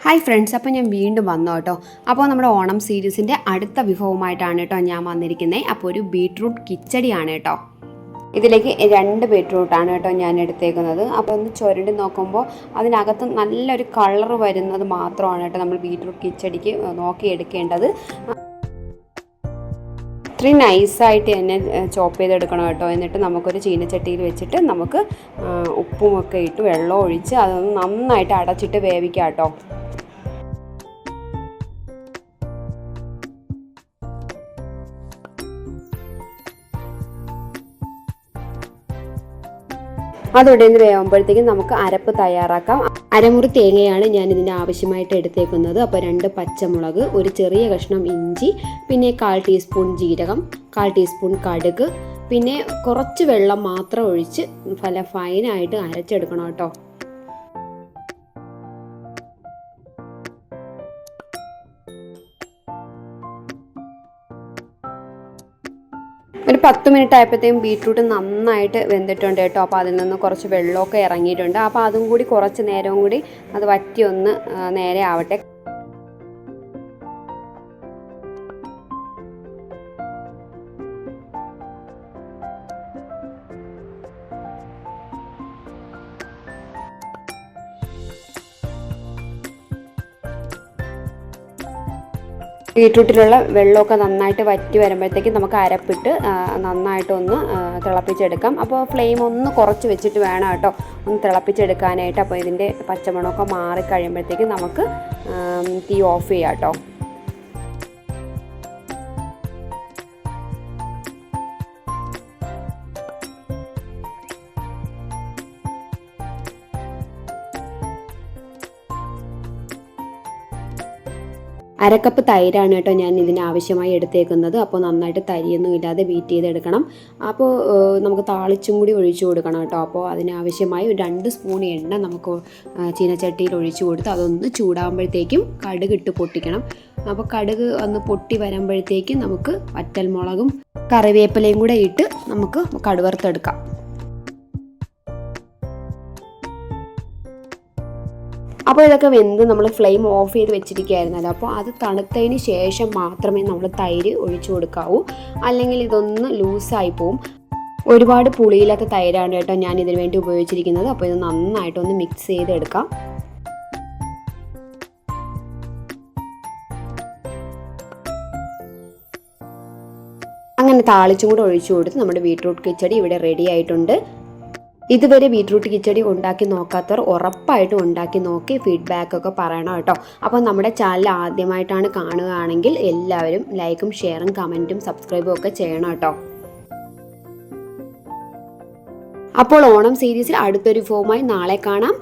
Hi friends, അപ്പോൾ ഞാൻ വീണ്ടും വന്നു കേട്ടോ. അപ്പോൾ നമ്മുടെ ഓണം സീരീസിൻ്റെ അടുത്ത വിഭവമായിട്ടാണ് കേട്ടോ ഞാൻ വന്നിരിക്കുന്നത്. അപ്പോൾ ഒരു ബീട്രൂട്ട് കിച്ചടിയാണ് കേട്ടോ. ഇതിലേക്ക് 2 ബീട്രൂട്ടാണ് കേട്ടോ ഞാൻ എടുത്തേക്കുന്നത്. അപ്പോൾ ഒന്ന് ചുരണ്ടി നോക്കുമ്പോൾ അതിനകത്ത് നല്ലൊരു കളർ വരുന്നത് മാത്രമാണ് കേട്ടോ നമ്മൾ ബീട്രൂട്ട് കിച്ചടിക്ക് നോക്കിയെടുക്കേണ്ടത്. ഇത്രയും നൈസായിട്ട് തന്നെ ചോപ്പ് ചെയ്തെടുക്കണം കേട്ടോ. എന്നിട്ട് നമുക്കൊരു ചീനച്ചട്ടിയിൽ വെച്ചിട്ട് നമുക്ക് ഉപ്പുമൊക്കെ ഇട്ട് വെള്ളം ഒഴിച്ച് അതൊന്ന് നന്നായിട്ട് അടച്ചിട്ട് വേവിക്കാം കേട്ടോ. അതോടെ വേവുമ്പോഴത്തേക്കും നമുക്ക് അരപ്പ് തയ്യാറാക്കാം. അരമുറി തേങ്ങയാണ് ഞാൻ ഇതിന് ആവശ്യമായിട്ട് എടുത്തേക്കുന്നത്. അപ്പോൾ 2 പച്ചമുളക്, ഒരു ചെറിയ കഷ്ണം ഇഞ്ചി, പിന്നെ 1/4 ടീസ്പൂൺ ജീരകം, 1/4 ടീസ്പൂൺ കടുക്, പിന്നെ കുറച്ച് വെള്ളം മാത്രം ഒഴിച്ച് ഫൈനായിട്ട് അരച്ചെടുക്കണം കേട്ടോ. ഒരു 10 മിനിറ്റ് ആയപ്പോഴത്തേക്കും ബീട്രൂട്ട് നന്നായിട്ട് വെന്തിട്ടുണ്ട് കേട്ടോ. അപ്പോൾ അതിൽ നിന്ന് കുറച്ച് വെള്ളമൊക്കെ ഇറങ്ങിയിട്ടുണ്ട്. അപ്പോൾ അതും കൂടി കുറച്ച് നേരവും കൂടി അത് വറ്റി ഒന്ന് നേരെ ആവട്ടെ. ബീട്രൂട്ടിലുള്ള വെള്ളമൊക്കെ നന്നായിട്ട് വറ്റി വരുമ്പോഴത്തേക്കും നമുക്ക് അരപ്പിട്ട് നന്നായിട്ടൊന്ന് തിളപ്പിച്ചെടുക്കാം. അപ്പോൾ ഫ്ലെയിം ഒന്ന് കുറച്ച് വെച്ചിട്ട് വേണം കേട്ടോ ഒന്ന് തിളപ്പിച്ചെടുക്കാനായിട്ട്. അപ്പോൾ ഇതിൻ്റെ പച്ചമണമൊക്കെ മാറിക്കഴിയുമ്പോഴത്തേക്കും നമുക്ക് തീ ഓഫ് ചെയ്യാം കേട്ടോ. അരക്കപ്പ് തൈരാണ് കേട്ടോ ഞാൻ ഇതിന് ആവശ്യമായി എടുത്തേക്കുന്നത്. അപ്പോൾ നന്നായിട്ട് തരിയൊന്നും ഇല്ലാതെ ബീറ്റ് ചെയ്തെടുക്കണം. അപ്പോൾ നമുക്ക് താളിച്ചും കൂടി ഒഴിച്ചു കൊടുക്കണം കേട്ടോ. അപ്പോൾ അതിനാവശ്യമായി ഒരു 2 സ്പൂൺ എണ്ണ നമുക്ക് ചീനച്ചട്ടിയിൽ ഒഴിച്ചു കൊടുത്ത് അതൊന്ന് ചൂടാകുമ്പോഴത്തേക്കും കടുക് ഇട്ട് പൊട്ടിക്കണം. അപ്പോൾ കടുക് ഒന്ന് പൊട്ടി വരുമ്പോഴത്തേക്കും നമുക്ക് വറ്റൽമുളകും കറിവേപ്പിലയും കൂടെ ഇട്ട് നമുക്ക് കടുവറുത്തെടുക്കാം. അപ്പോൾ ഇതൊക്കെ വെന്ത് നമ്മൾ ഫ്ലെയിം ഓഫ് ചെയ്ത് വെച്ചിരിക്കുകയായിരുന്നല്ലോ. അപ്പോൾ അത് തണുത്തതിന് ശേഷം മാത്രമേ നമ്മൾ തൈര് ഒഴിച്ചു കൊടുക്കാവൂ, അല്ലെങ്കിൽ ഇതൊന്ന് ലൂസായി പോവും. ഒരുപാട് പുളിയില്ലാത്ത തൈരാണ് കേട്ടോ ഞാൻ ഇതിനു വേണ്ടി ഉപയോഗിച്ചിരിക്കുന്നത്. അപ്പോൾ ഇത് നന്നായിട്ടൊന്ന് മിക്സ് ചെയ്തെടുക്കാം. അങ്ങനെ താളിച്ചും കൂടെ ഒഴിച്ചു കൊടുത്ത് നമ്മുടെ ബീട്രൂട്ട് കിച്ചടി ഇവിടെ റെഡി ആയിട്ടുണ്ട്. ഇതുവരെ ബീട്രൂട്ട് കിച്ചടി ഉണ്ടാക്കി നോക്കാത്തവർ ഉറപ്പായിട്ടും ഉണ്ടാക്കി നോക്കി ഫീഡ്ബാക്കൊക്കെ പറയണം കേട്ടോ. അപ്പോൾ നമ്മുടെ ചാനൽ ആദ്യമായിട്ടാണ് കാണുകയാണെങ്കിൽ എല്ലാവരും ലൈക്കും ഷെയറും കമൻറ്റും സബ്സ്ക്രൈബും ഒക്കെ ചെയ്യണം കേട്ടോ. അപ്പോൾ ഓണം സീരീസിൽ അടുത്തൊരു വിഭവമായി നാളെ കാണാം.